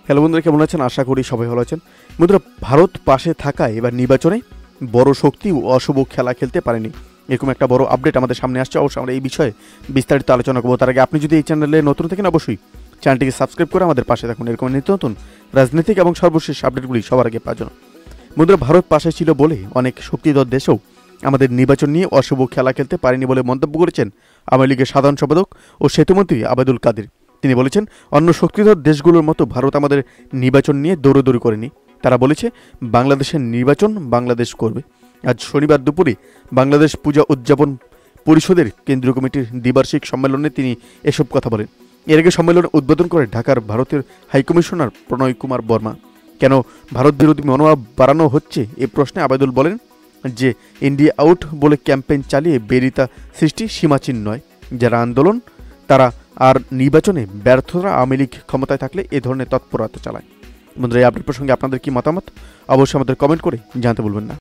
Hello বন্ধুরা, কেমন আছেন? আশা করি সবাই ভালো আছেন। বন্ধুরা, ভারত পাশে থাকায় এবার নির্বাচনে বড় শক্তি ও অশুভ খেলা খেলতে পারেনি, এরকম একটা বড় আপডেট আমাদের সামনে আসছে। অবশ্যই আমরা এই বিষয়ে বিস্তারিত আলোচনা করবো। তার আগে আপনি যদি এই চ্যানেলে নতুন থাকেন, অবশ্যই চ্যানেলটিকে সাবস্ক্রাইব করে আমাদের পাশে থাকুন এরকম নিত্য নতুন রাজনৈতিক এবং সর্বশেষ আপডেটগুলি সবার আগে পাওয়ার জন্য। বন্ধুরা, ভারত পাশে ছিল বলে অনেক শক্তিধর দেশেও আমাদের নির্বাচন নিয়ে অশুভ খেলা খেলতে পারেনি বলে মন্তব্য করেছেন আওয়ামী লীগের সাধারণ সম্পাদক ও সেতুমন্ত্রী আবেদুল কাদের। তিনি বলেছেন, অন্য শক্তিধর দেশগুলোর মতো ভারত আমাদের নির্বাচন নিয়ে দৌড়দৌড়ি করেনি। তারা বলেছে বাংলাদেশের নির্বাচন বাংলাদেশ করবে। আজ শনিবার দুপুরে বাংলাদেশ পূজা উদযাপন পরিষদের কেন্দ্রীয় কমিটির দ্বিবার্ষিক সম্মেলনে তিনি এসব কথা বলেন। এর আগে সম্মেলন উদ্বোধন করে ঢাকার ভারতের হাইকমিশনার প্রণয় কুমার বর্মা। কেন ভারত বিরোধী মনোভাব বাড়ানো হচ্ছে এ প্রশ্নে আবেদুল বলেন যে ইন্ডিয়া আউট বলে ক্যাম্পেইন চালিয়ে বেরিতা সৃষ্টি সীমাচীন নয়। যারা আন্দোলন তারা আর নির্বাচনে ব্যর্থরা আওয়ামী লীগ ক্ষমতায় থাকলে এ ধরনের তৎপরতা চালায়। বন্ধুরা, এই আপডেট প্রসঙ্গে আপনাদের কি মতামত অবশ্যই আমাদের কমেন্ট করে জানাতে ভুলবেন না।